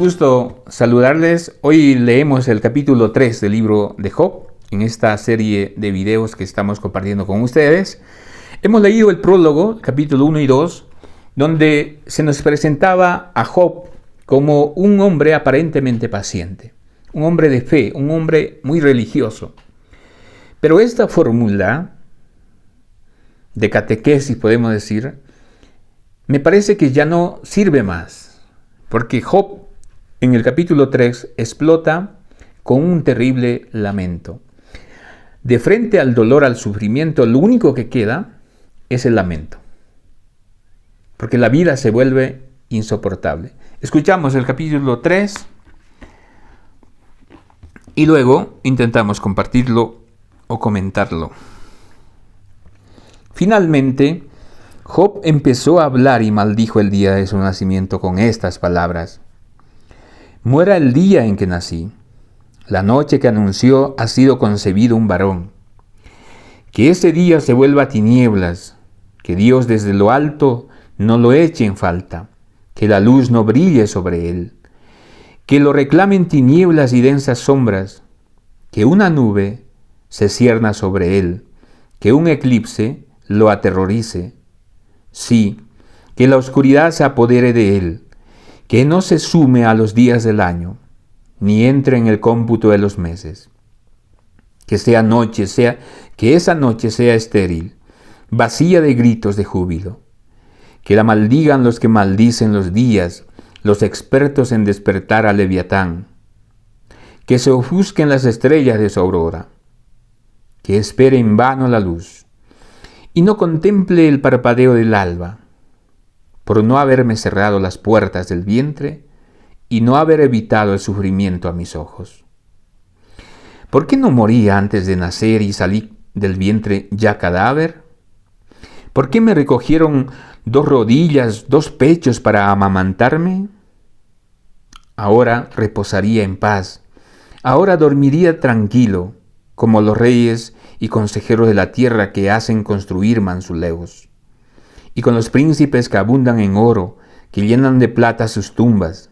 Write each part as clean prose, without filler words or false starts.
gusto saludarles. Hoy leemos el capítulo 3 del libro de Job en esta serie de videos que estamos compartiendo con ustedes. Hemos leído el prólogo, capítulo 1 y 2, donde se nos presentaba a Job como un hombre aparentemente paciente, un hombre de fe, un hombre muy religioso. Pero esta fórmula de catequesis, podemos decir, me parece que ya no sirve más, porque Job en el capítulo 3 explota con un terrible lamento. De frente al dolor, al sufrimiento, lo único que queda es el lamento, porque la vida se vuelve insoportable. Escuchamos el capítulo 3 y luego intentamos compartirlo o comentarlo. Finalmente, Job empezó a hablar y maldijo el día de su nacimiento con estas palabras: muera el día en que nací, la noche que anunció ha sido concebido un varón. Que ese día se vuelva tinieblas, que Dios desde lo alto no lo eche en falta, que la luz no brille sobre él, que lo reclamen tinieblas y densas sombras, que una nube se cierna sobre él, que un eclipse lo aterrorice. Sí, que la oscuridad se apodere de él, que no se sume a los días del año, ni entre en el cómputo de los meses. Que esa noche sea estéril, vacía de gritos de júbilo. Que la maldigan los que maldicen los días, los expertos en despertar a Leviatán. Que se ofusquen las estrellas de su aurora. Que espere en vano la luz, y no contemple el parpadeo del alba, por no haberme cerrado las puertas del vientre y no haber evitado el sufrimiento a mis ojos. ¿Por qué no morí antes de nacer y salí del vientre ya cadáver? ¿Por qué me recogieron 2 rodillas, 2 pechos para amamantarme? Ahora reposaría en paz, ahora dormiría tranquilo, como los reyes y consejeros de la tierra que hacen construir mausoleos, y con los príncipes que abundan en oro, que llenan de plata sus tumbas.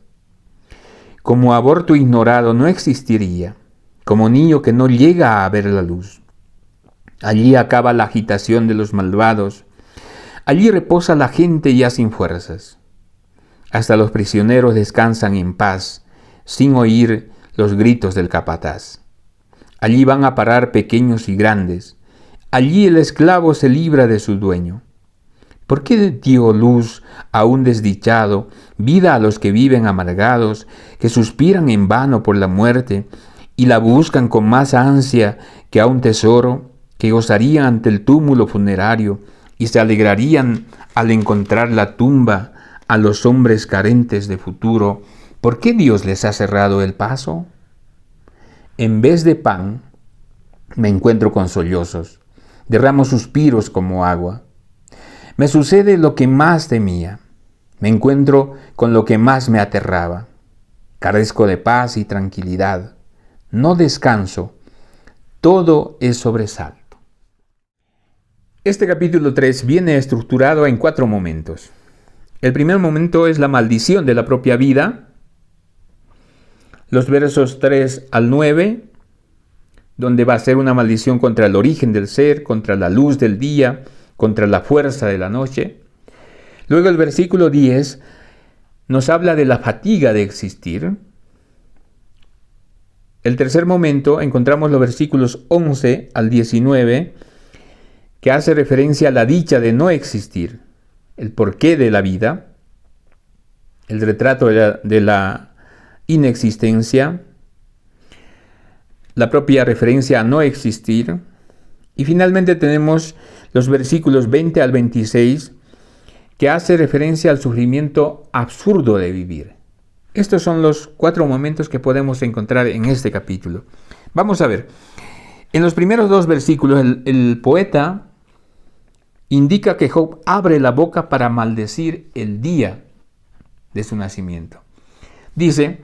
Como aborto ignorado no existiría, como niño que no llega a ver la luz. Allí acaba la agitación de los malvados, allí reposa la gente ya sin fuerzas. Hasta los prisioneros descansan en paz, sin oír los gritos del capataz. Allí van a parar pequeños y grandes, allí el esclavo se libra de su dueño. ¿Por qué dio luz a un desdichado, vida a los que viven amargados, que suspiran en vano por la muerte y la buscan con más ansia que a un tesoro, que gozarían ante el túmulo funerario y se alegrarían al encontrar la tumba a los hombres carentes de futuro? ¿Por qué Dios les ha cerrado el paso? En vez de pan, me encuentro con sollozos, derramo suspiros como agua. Me sucede lo que más temía, me encuentro con lo que más me aterraba. Carezco de paz y tranquilidad, no descanso, todo es sobresalto. Este capítulo 3 viene estructurado en 4 momentos. El primer momento es la maldición de la propia vida, los versos 3 al 9, donde va a ser una maldición contra el origen del ser, contra la luz del día, contra la fuerza de la noche. Luego el versículo 10 nos habla de la fatiga de existir. El tercer momento encontramos los versículos 11 al 19, que hace referencia a la dicha de no existir, el porqué de la vida, el retrato de la inexistencia, la propia referencia a no existir. Y finalmente tenemos los versículos 20 al 26, que hace referencia al sufrimiento absurdo de vivir. Estos son los 4 momentos que podemos encontrar en este capítulo. Vamos a ver. En los primeros 2 versículos, el poeta indica que Job abre la boca para maldecir el día de su nacimiento. Dice: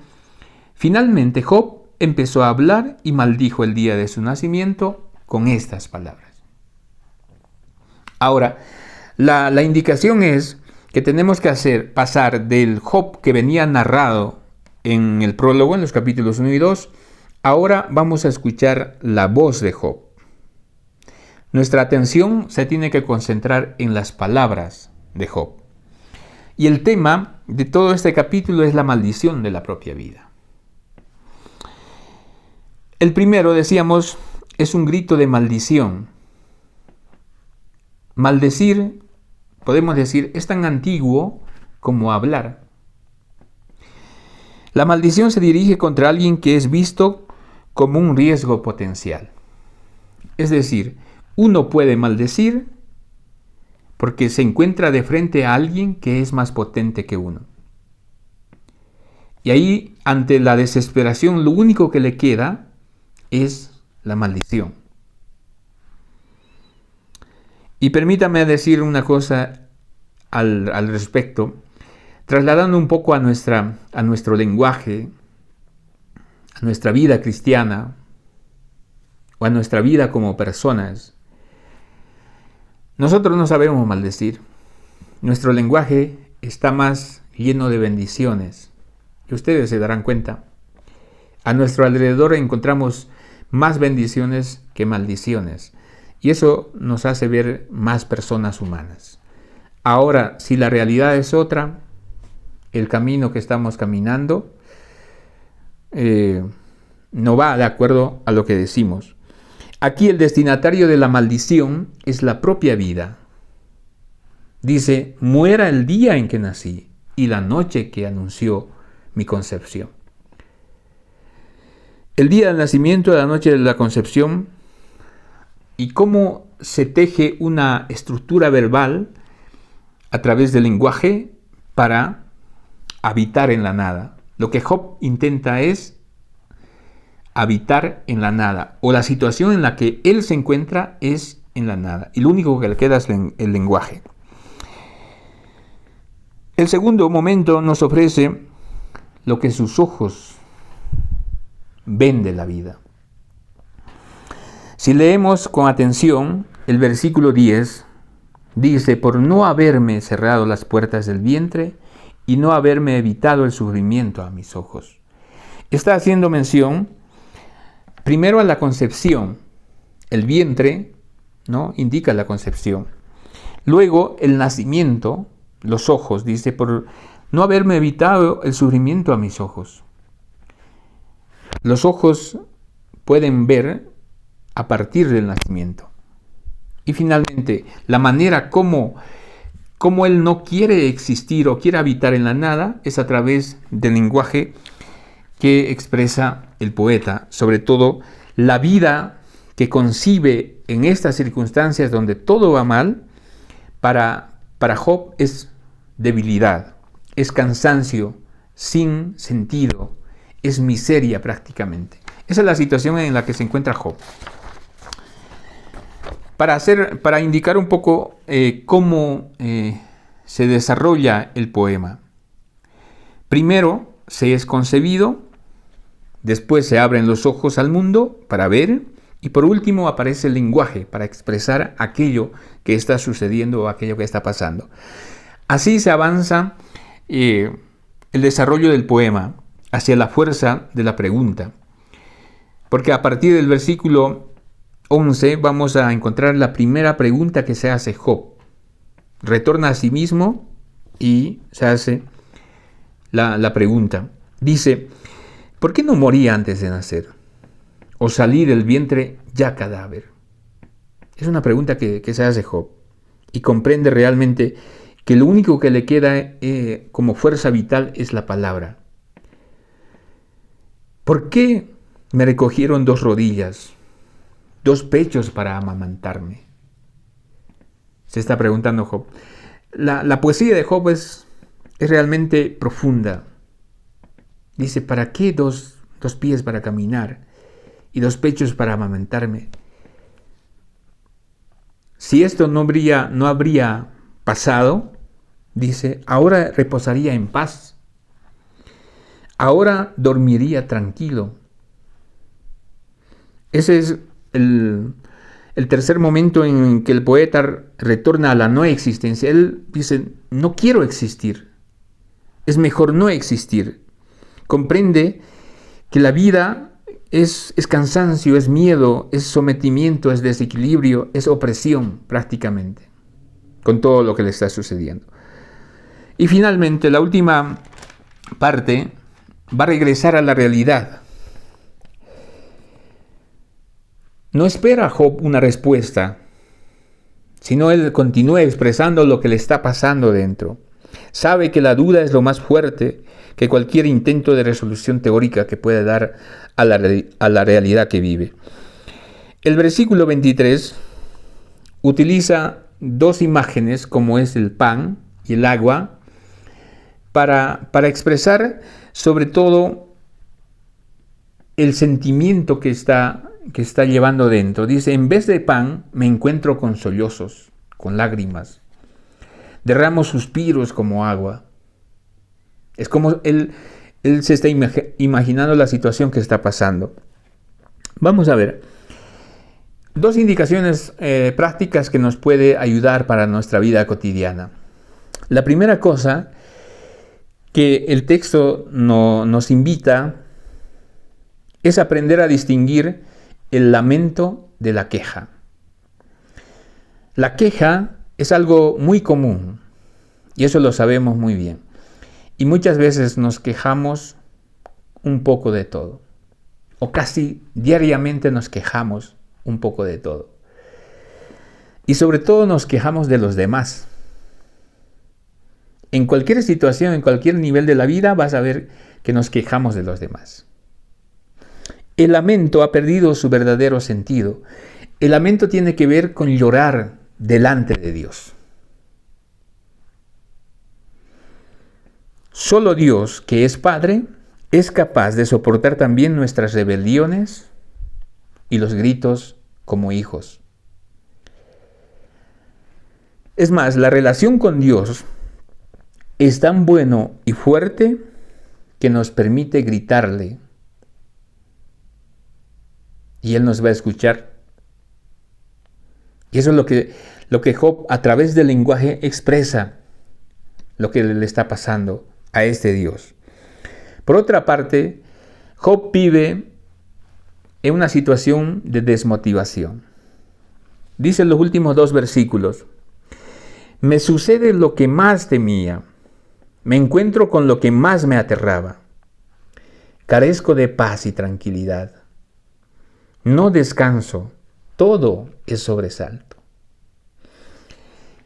finalmente Job empezó a hablar y maldijo el día de su nacimiento con estas palabras. Ahora, la indicación es que tenemos que pasar del Job que venía narrado en el prólogo, en los capítulos 1 y 2. Ahora vamos a escuchar la voz de Job. Nuestra atención se tiene que concentrar en las palabras de Job. Y el tema de todo este capítulo es la maldición de la propia vida. El primero, decíamos, es un grito de maldición. Maldecir, podemos decir, es tan antiguo como hablar. La maldición se dirige contra alguien que es visto como un riesgo potencial. Es decir, uno puede maldecir porque se encuentra de frente a alguien que es más potente que uno. Y ahí, ante la desesperación, lo único que le queda es la maldición. Y permítame decir una cosa al respecto, trasladando un poco a nuestro lenguaje, a nuestra vida cristiana, o a nuestra vida como personas. Nosotros no sabemos maldecir. Nuestro lenguaje está más lleno de bendiciones. Y ustedes se darán cuenta. A nuestro alrededor encontramos más bendiciones que maldiciones. Y eso nos hace ver más personas humanas. Ahora, si la realidad es otra, el camino que estamos caminando no va de acuerdo a lo que decimos. Aquí el destinatario de la maldición es la propia vida. Dice, muera el día en que nací y la noche que anunció mi concepción. El día del nacimiento, la noche de la concepción, y cómo se teje una estructura verbal a través del lenguaje para habitar en la nada. Lo que Job intenta es habitar en la nada, o la situación en la que él se encuentra es en la nada, y lo único que le queda es el lenguaje. El segundo momento nos ofrece lo que sus ojos ven de la vida. Si leemos con atención el versículo 10, dice, por no haberme cerrado las puertas del vientre y no haberme evitado el sufrimiento a mis ojos. Está haciendo mención primero a la concepción. El vientre, ¿no?, indica la concepción. Luego el nacimiento, los ojos, dice, por no haberme evitado el sufrimiento a mis ojos. Los ojos pueden ver a partir del nacimiento. Y finalmente, la manera como él no quiere existir o quiere habitar en la nada es a través del lenguaje que expresa el poeta, sobre todo la vida que concibe en estas circunstancias donde todo va mal. Para Job es debilidad, es cansancio sin sentido, es miseria prácticamente. Esa es la situación en la que se encuentra Job. Para indicar un poco cómo se desarrolla el poema. Primero se es concebido, después se abren los ojos al mundo para ver, y por último aparece el lenguaje para expresar aquello que está sucediendo o aquello que está pasando. Así se avanza el desarrollo del poema hacia la fuerza de la pregunta. Porque a partir del versículo 11 vamos a encontrar la primera pregunta que se hace Job. Retorna a sí mismo y se hace la pregunta. Dice, ¿por qué no morí antes de nacer? ¿O salí del vientre ya cadáver? Es una pregunta que se hace Job. Y comprende realmente que lo único que le queda como fuerza vital es la palabra. ¿Por qué me recogieron 2 rodillas, 2 pechos para amamantarme? Se está preguntando Job. La poesía de Job es realmente profunda. Dice, ¿para qué dos pies para caminar y 2 pechos para amamantarme? Si esto no habría pasado, dice, ahora reposaría en paz. Ahora dormiría tranquilo. Ese es el tercer momento en que el poeta retorna a la no existencia. Él dice, no quiero existir. Es mejor no existir. comprende que la vida es cansancio, es miedo, es sometimiento, es desequilibrio, es opresión prácticamente, con todo lo que le está sucediendo. Y finalmente, la última parte va a regresar a la realidad. No espera Job una respuesta, sino él continúa expresando lo que le está pasando dentro. Sabe que la duda es lo más fuerte que cualquier intento de resolución teórica que pueda dar a la realidad que vive. El versículo 23 utiliza dos imágenes, como es el pan y el agua, para expresar sobre todo el sentimiento que está llevando dentro. Dice, en vez de pan me encuentro con sollozos, con lágrimas. Derramo suspiros como agua. Es como él se está imaginando la situación que está pasando. Vamos a ver. Dos indicaciones prácticas que nos puede ayudar para nuestra vida cotidiana. La primera cosa que el texto nos invita es aprender a distinguir el lamento de la queja. La queja es algo muy común y eso lo sabemos muy bien. Y muchas veces nos quejamos un poco de todo, o casi diariamente nos quejamos un poco de todo. Y sobre todo nos quejamos de los demás. En cualquier situación, en cualquier nivel de la vida, vas a ver que nos quejamos de los demás. El lamento ha perdido su verdadero sentido. El lamento tiene que ver con llorar delante de Dios. Solo Dios, que es Padre, es capaz de soportar también nuestras rebeliones y los gritos como hijos. Es más, la relación con Dios es tan bueno y fuerte que nos permite gritarle y Él nos va a escuchar. Y eso es lo que Job a través del lenguaje expresa lo que le está pasando a este Dios. Por otra parte, Job vive en una situación de desmotivación. Dice en los últimos 2 versículos: me sucede lo que más temía, me encuentro con lo que más me aterraba, carezco de paz y tranquilidad, no descanso, todo es sobresalto.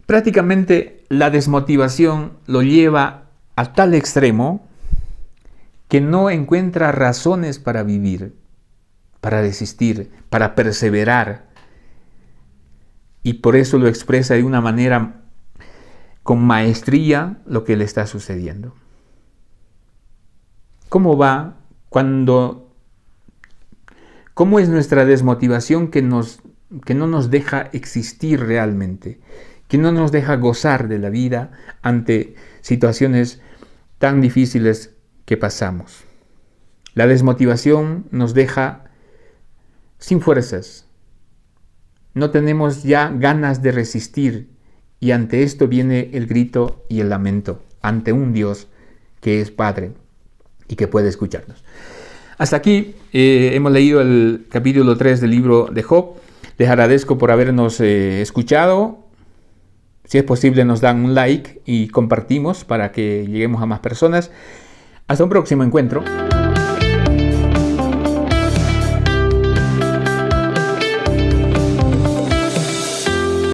Prácticamente la desmotivación lo lleva a tal extremo que no encuentra razones para vivir, para resistir, para perseverar. Y por eso lo expresa de una manera con maestría lo que le está sucediendo. ¿Cómo va cómo es nuestra desmotivación que no nos deja existir realmente, que no nos deja gozar de la vida ante situaciones tan difíciles que pasamos? La desmotivación nos deja sin fuerzas. No tenemos ya ganas de resistir y ante esto viene el grito y el lamento ante un Dios que es Padre y que puede escucharnos. Hasta aquí hemos leído el capítulo 3 del libro de Job. Les agradezco por habernos escuchado. Si es posible, nos dan un like y compartimos para que lleguemos a más personas. Hasta un próximo encuentro.